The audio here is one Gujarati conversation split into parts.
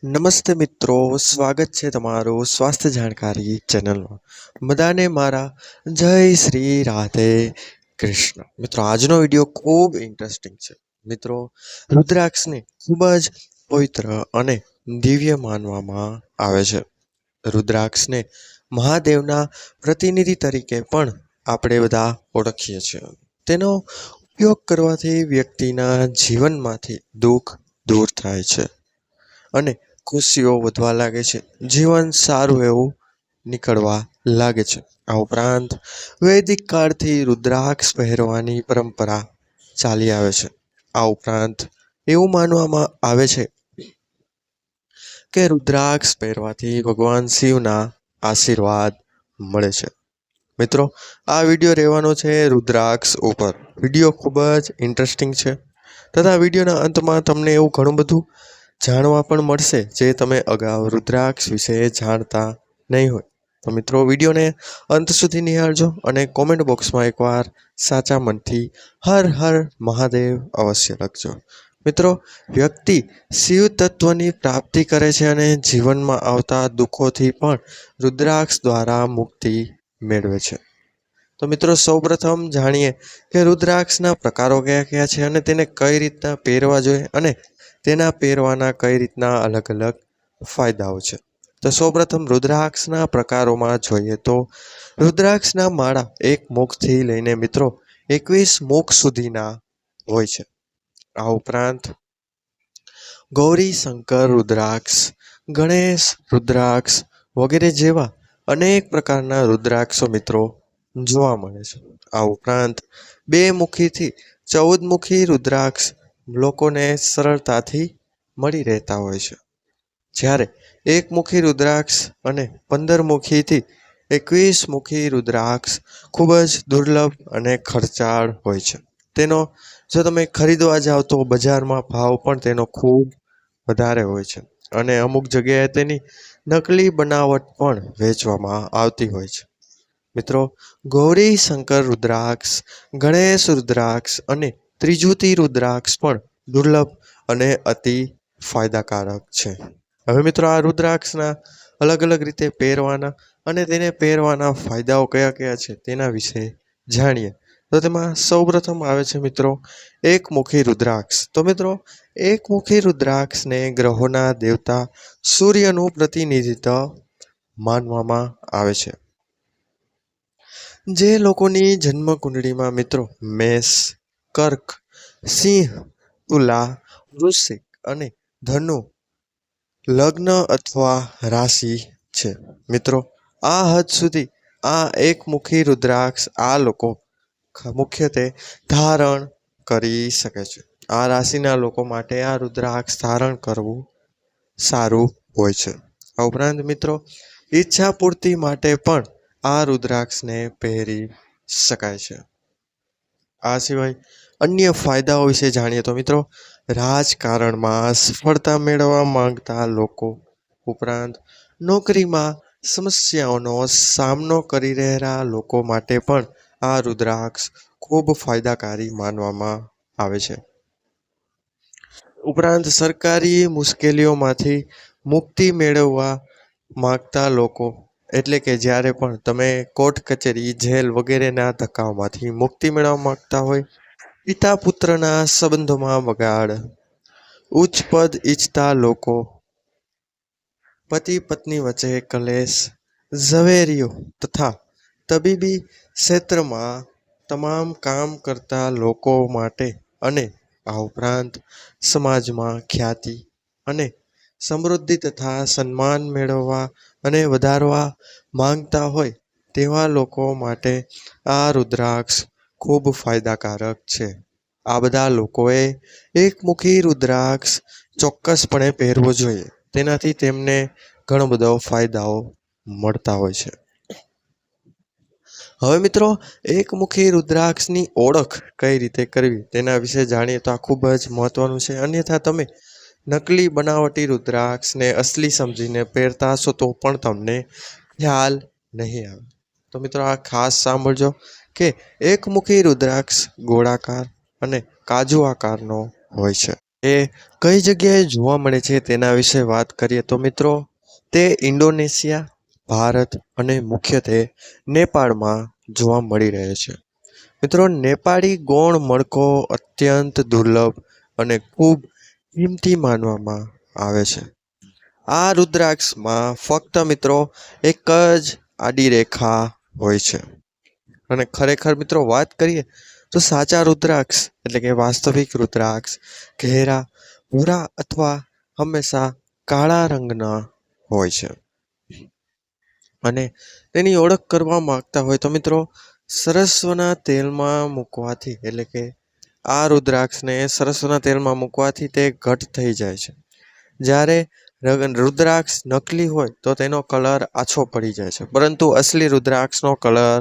નમસ્તે મિત્રો, સ્વાગત છે તમારું સ્વાસ્થ્ય જાણકારી ચેનલમાં. બધાને મારા જય શ્રી રાધે કૃષ્ણ. મિત્રો, આજનો વિડીયો ખૂબ ઇન્ટરેસ્ટિંગ છે. મિત્રો, રુદ્રાક્ષને ખૂબ જ પવિત્ર અને દિવ્ય માનવામાં આવે છે. રુદ્રાક્ષને મહાદેવના પ્રતિનિધિ તરીકે પણ આપણે બધા ઓળખીએ છીએ. તેનો ઉપયોગ કરવાથી વ્યક્તિના જીવનમાંથી દુઃખ દૂર થાય છે અને ખુશીઓ વધવા લાગે છે. જીવન સારું એવું નીકળવા લાગે છે. આ ઉપરાંત વૈદિક કાળથી રુદ્રાક્ષ પહેરવાની પરંપરા ચાલી આવે છે. આ ઉપરાંત એવું માનવામાં આવે છે કે રુદ્રાક્ષ પહેરવાથી ભગવાન શિવના આશીર્વાદ મળે છે. મિત્રો, આ વિડીયો રહેવાનો છે રુદ્રાક્ષ ઉપર. વિડીયો ખૂબ જ ઇન્ટરેસ્ટિંગ છે તથા વિડીયોના અંતમાં તમને એવું ઘણું બધું જાણવા પણ મળશે જે તમે અગાઉ રુદ્રાક્ષ વિશે જાણતા નહીં હોય. તો મિત્રો, વિડીયોને અંત સુધી નિહાળજો અને કોમેન્ટ બોક્સમાં એકવાર સાચા મનથી હર હર મહાદેવ અવશ્ય લખજો. મિત્રો, વ્યક્તિ શિવ તત્વની પ્રાપ્તિ કરે છે અને જીવનમાં આવતા દુઃખોથી પણ રુદ્રાક્ષ દ્વારા મુક્તિ મેળવે છે. તો મિત્રો, સૌપ્રથમ જાણીએ કે રુદ્રાક્ષના પ્રકારો કયા કયા છે અને તેને કઈ રીતના પહેરવા જોઈએ અને તેના પહેરવાના કઈ રીતના અલગ અલગ ફાયદાઓ છે. તો સૌપ્રથમ રુદ્રાક્ષના પ્રકારોમાં જોઈએ તો રુદ્રાક્ષના માળા એક મુખથી લઈને મિત્રો 21 મુખ સુધીના હોય છે. આ ઉપરાંત ગૌરી શંકર રુદ્રાક્ષ, ગણેશ રુદ્રાક્ષ વગેરે જેવા અનેક પ્રકારના રુદ્રાક્ષો મિત્રો જોવા મળે છે. આ ઉપરાંત 2 મુખીથી 14 મુખી રુદ્રાક્ષ લોકોને સરળતાથી મળી રહેતા હોય છે, જ્યારે 1 મુખી રુદ્રાક્ષ અને 15 મુખીથી 21 મુખી રુદ્રાક્ષ ખૂબ જ દુર્લભ અને ખર્ચાળ હોય છે. તેનો જો તમે ખરીદવા જાઓ તો બજારમાં ભાવ પણ તેનો ખૂબ વધારે હોય છે અને અમુક જગ્યાએ તેની નકલી બનાવટ પણ વેચવામાં આવતી હોય છે. મિત્રો, ગૌરી શંકર રુદ્રાક્ષ, ગણેશ રુદ્રાક્ષ અને ત્રિજુતિ રુદ્રાક્ષ પણ દુર્લભ અને અતિ ફાયદાકારક છે. હવે મિત્રો, આ રુદ્રાક્ષના અલગ અલગ રીતે પહેરવાના અને તેને પહેરવાના ફાયદાઓ કયા કયા છે તેના વિશે જાણીએ. તો તેમાં સૌપ્રથમ આવે છે મિત્રો એકમુખી રુદ્રાક્ષ. તો મિત્રો, એકમુખી રુદ્રાક્ષને ગ્રહોના દેવતા સૂર્યનું પ્રતિનિધિત્વ માનવામાં આવે છે. જે લોકોની જન્મ કુંડળીમાં મિત્રો મેષ, કર્ક, સિંહ, તુલા, વૃશ્ચિક અને ધનુ લગ્ન અથવા રાશિ છે, મિત્રો આ હદ સુધી આ એકમુખી રુદ્રાક્ષ આ લોકો મુખ્યત્વે ધારણ કરી શકે છે. આ રાશિના લોકો માટે આ રુદ્રાક્ષ ધારણ કરવું સારું હોય છે. આ ઉપરાંત મિત્રો, ઈચ્છા પૂર્તિ માટે પણ આ રુદ્રાક્ષને પહેરી શકાય છે. આ સિવાય અન્ય ફાયદાઓ વિશે જાણીએ તો મિત્રો, રાજકારણમાં સફળતા મેળવવા માંગતા લોકો ઉપરાંત નોકરીમાં સમસ્યાઓનો સામનો કરી રહેલા લોકો માટે પણ આ રુદ્રાક્ષ ખૂબ ફાયદાકારી માનવામાં આવે છે. ઉપરાંત સરકારી મુશ્કેલીઓમાંથી મુક્તિ મેળવવા માંગતા લોકો, એટલે કે જ્યારે પણ તમે કોર્ટ કચેરી, જેલ વગેરેના ધક્કાઓમાંથી મુક્તિ મેળવવા માંગતા હોય, પિતા પુત્રના સંબંધોમાં બગાડ, ઉચ્ચ પદ ઈચ્છતા લોકો, પતિ પત્ની વચ્ચે કલેશ, ઝવેરીઓ તથા તબીબી ક્ષેત્રમાં તમામ કામ કરતા લોકો માટે અને આ ઉપરાંત સમાજમાં ખ્યાતિ અને સમૃદ્ધિ તથા સન્માન મેળવવા અને વધારવા માંગતા હોય તેવા લોકો માટે આ રુદ્રાક્ષ ખૂબ ફાયદાકારક છે. આ બધા લોકોએ એકમુખી રુદ્રાક્ષ ચોક્કસપણે પહેરવો જોઈએ. તેનાથી તેમને ઘણો બધો ફાયદાઓ મળતા હોય છે. હવે મિત્રો, એકમુખી રુદ્રાક્ષની ઓળખ કઈ રીતે કરવી તેના વિશે જાણીએ તો આ ખૂબ જ મહત્વનું છે. અન્યથા તમે નકલી બનાવટી રુદ્રાક્ષને અસલી સમજીને પહેરતા હશો તો પણ તમને ખ્યાલ નહીં આવે. તો મિત્રો, આ ખાસ સાંભળજો કે એકમુખી રુદ્રાક્ષ ગોળાકાર અને કાજુ આકારનો હોય છે. એ કઈ જગ્યાએ જોવા મળે છે તેના વિશે વાત કરીએ તો મિત્રો તે ઇન્ડોનેશિયા, ભારત અને મુખ્યત્વે નેપાળમાં જોવા મળી રહે છે. મિત્રો નેપાળી ગોળ મણકો અત્યંત દુર્લભ અને ખૂબ કિંમતી માનવામાં આવે છે. આ રુદ્રાક્ષમાં ફક્ત મિત્રો એક જ આડી રેખા હોય છે. અને ખરેખર મિત્રો વાત કરીએ તો સાચા રુદ્રાક્ષ એટલે કે વાસ્તવિક રુદ્રાક્ષ ઘેરા ભૂરા અથવા હંમેશા કાળા રંગના હોય છે. અને તેની ઓળખ કરવા માંગતા હોય તો મિત્રો સરસવના તેલમાં મૂકવાથી એટલે કે આ રુદ્રાક્ષને સરસવના તેલમાં મૂકવાથી તે ઘટ થઈ જાય છે. જ્યારે રુદ્રાક્ષ નકલી હોય તો તેનો કલર આછો પડી જાય છે, પરંતુ અસલી રુદ્રાક્ષનો કલર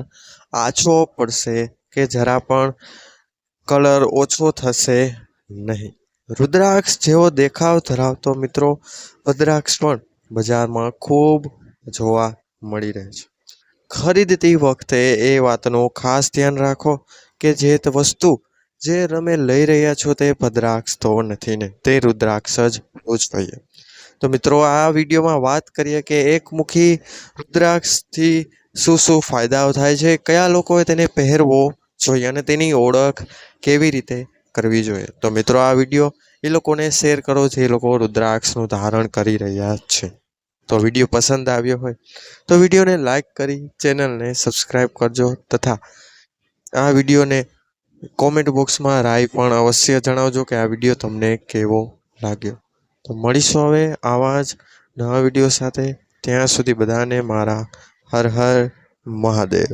આછો પડશે કે જરા પણ કલર ઓછો થશે નહીં. રુદ્રાક્ષ જેવો દેખાવ ધરાવતો મિત્રો ભદ્રાક્ષ પણ બજારમાં ખૂબ જોવા મળી રહે છે. ખરીદતી વખતે એ વાતનું ખાસ ધ્યાન રાખો કે જે વસ્તુ જે તમે લઈ રહ્યા છો તે ભદ્રાક્ષ તો નથી ને, તે રુદ્રાક્ષ જ હોવું જ જોઈએ. તો મિત્રો આ વિડીયોમાં વાત કરીએ કે એકમુખી રુદ્રાક્ષથી શું શું ફાયદાઓ થાય છે, કયા લોકોએ તેને પહેરવો જોઈએ અને તેની ઓળખ કેવી રીતે કરવી જોઈએ. તો મિત્રો આ વિડીયો એ લોકોને શેર કરો જે લોકો રુદ્રાક્ષનું ધારણ કરી રહ્યા છે. તો વિડીયો પસંદ આવ્યો હોય તો વિડીયોને લાઈક કરી ચેનલને સબસ્ક્રાઈબ કરજો તથા આ વિડીયોને કોમેન્ટ બોક્સમાં રાય પણ અવશ્ય જણાવજો કે આ વિડીયો તમને કેવો લાગ્યો. તો મળીશું હવે આવા જ નવા વિડીયો સાથે. ત્યાં સુધી બધાને મારા હર હર મહાદેવ.